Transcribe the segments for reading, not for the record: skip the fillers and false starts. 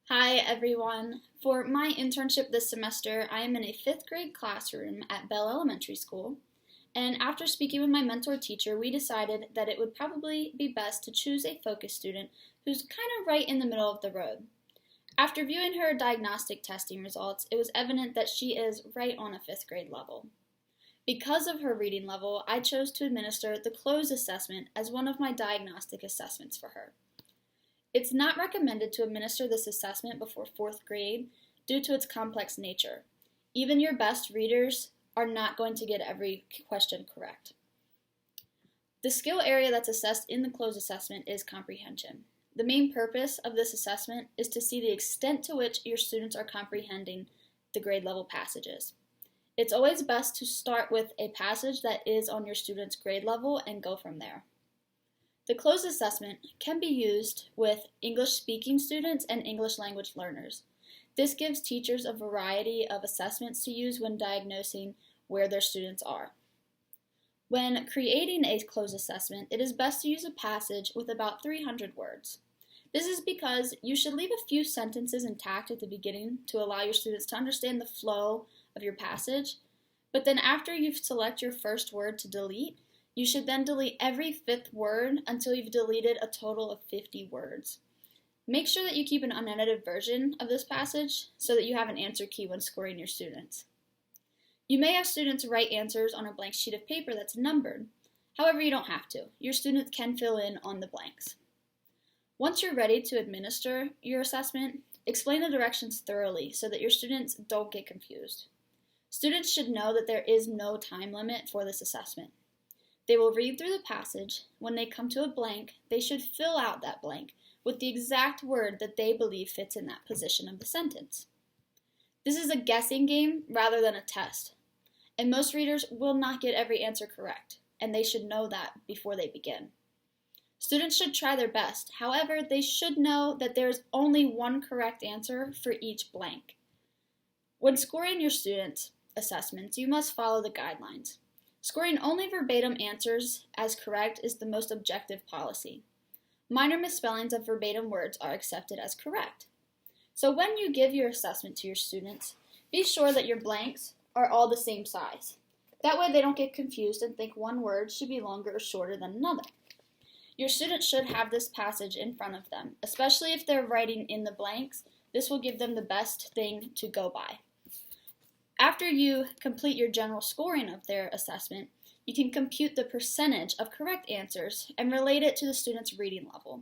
Hi everyone. For my internship this semester, I am in a 5th grade classroom at Bell Elementary School, and after speaking with my mentor teacher, we decided that it would probably be best to choose a focus student who's kind of right in the middle of the road. After viewing her diagnostic testing results, it was evident that she is right on a 5th grade level. Because of her reading level, I chose to administer the Cloze assessment as one of my diagnostic assessments for her. It's not recommended to administer this assessment before 4th grade due to its complex nature. Even your best readers are not going to get every question correct. The skill area that's assessed in the Cloze assessment is comprehension. The main purpose of this assessment is to see the extent to which your students are comprehending the grade level passages. It's always best to start with a passage that is on your student's grade level and go from there. The Cloze assessment can be used with English-speaking students and English language learners. This gives teachers a variety of assessments to use when diagnosing where their students are. When creating a Cloze assessment, it is best to use a passage with about 300 words. This is because you should leave a few sentences intact at the beginning to allow your students to understand the flow of your passage, but then after you select your first word to delete, you should then delete every 5th word until you've deleted a total of 50 words. Make sure that you keep an unedited version of this passage so that you have an answer key when scoring your students. You may have students write answers on a blank sheet of paper that's numbered. However, you don't have to. Your students can fill in on the blanks. Once you're ready to administer your assessment, explain the directions thoroughly so that your students don't get confused. Students should know that there is no time limit for this assessment. They will read through the passage. When they come to a blank, they should fill out that blank with the exact word that they believe fits in that position of the sentence. This is a guessing game rather than a test, and most readers will not get every answer correct, and they should know that before they begin. Students should try their best. However, they should know that there is only one correct answer for each blank. When scoring your students' assessments, you must follow the guidelines. Scoring only verbatim answers as correct is the most objective policy. Minor misspellings of verbatim words are accepted as correct. So when you give your assessment to your students, be sure that your blanks are all the same size. That way they don't get confused and think one word should be longer or shorter than another. Your students should have this passage in front of them, especially if they're writing in the blanks. This will give them the best thing to go by. After you complete your general scoring of their assessment, you can compute the percentage of correct answers and relate it to the student's reading level.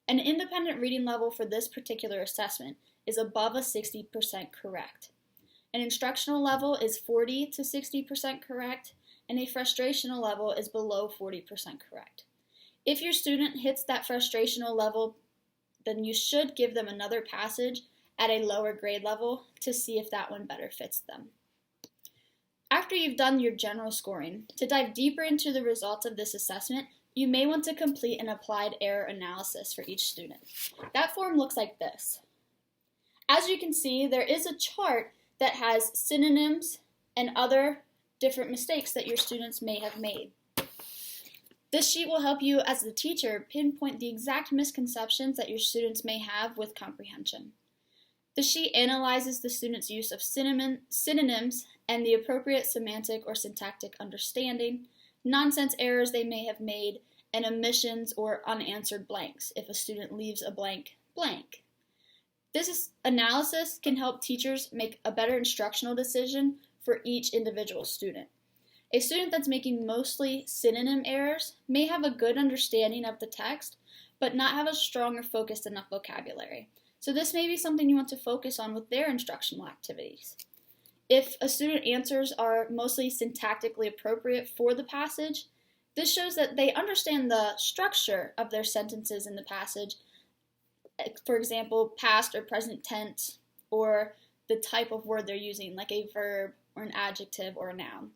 An independent reading level for this particular assessment is above a 60% correct. An instructional level is 40 to 60% correct, and a frustrational level is below 40% correct. If your student hits that frustrational level, then you should give them another passage at a lower grade level to see if that one better fits them. After you've done your general scoring, to dive deeper into the results of this assessment, you may want to complete an applied error analysis for each student. That form looks like this. As you can see, there is a chart that has synonyms and other different mistakes that your students may have made. This sheet will help you as the teacher pinpoint the exact misconceptions that your students may have with comprehension. The sheet analyzes the student's use of synonyms and the appropriate semantic or syntactic understanding, nonsense errors they may have made, and omissions or unanswered blanks if a student leaves a blank blank. This analysis can help teachers make a better instructional decision for each individual student. A student that's making mostly synonym errors may have a good understanding of the text, but not have a strong or focused enough vocabulary. So this may be something you want to focus on with their instructional activities. If a student answers are mostly syntactically appropriate for the passage, this shows that they understand the structure of their sentences in the passage, for example, past or present tense, or the type of word they're using, like a verb or an adjective or a noun.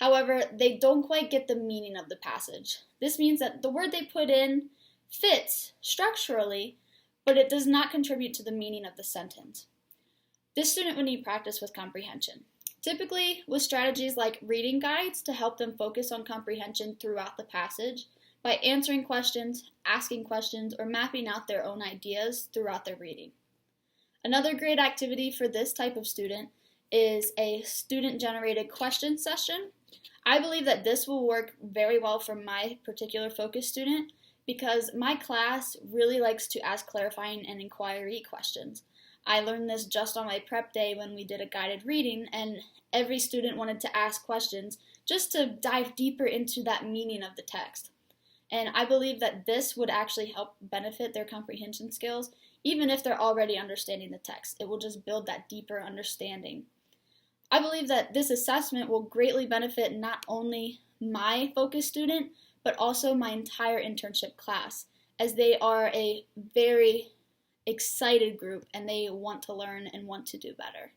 However, they don't quite get the meaning of the passage. This means that the word they put in fits structurally, but it does not contribute to the meaning of the sentence. This student would need practice with comprehension, typically with strategies like reading guides to help them focus on comprehension throughout the passage by answering questions, asking questions, or mapping out their own ideas throughout their reading. Another great activity for this type of student is a student-generated question session. I believe that this will work very well for my particular focus student because my class really likes to ask clarifying and inquiry questions. I learned this just on my prep day when we did a guided reading, and every student wanted to ask questions just to dive deeper into that meaning of the text. And I believe that this would actually help benefit their comprehension skills, even if they're already understanding the text. It will just build that deeper understanding. I believe that this assessment will greatly benefit not only my focus student, but also my entire internship class, as they are a very excited group and they want to learn and want to do better.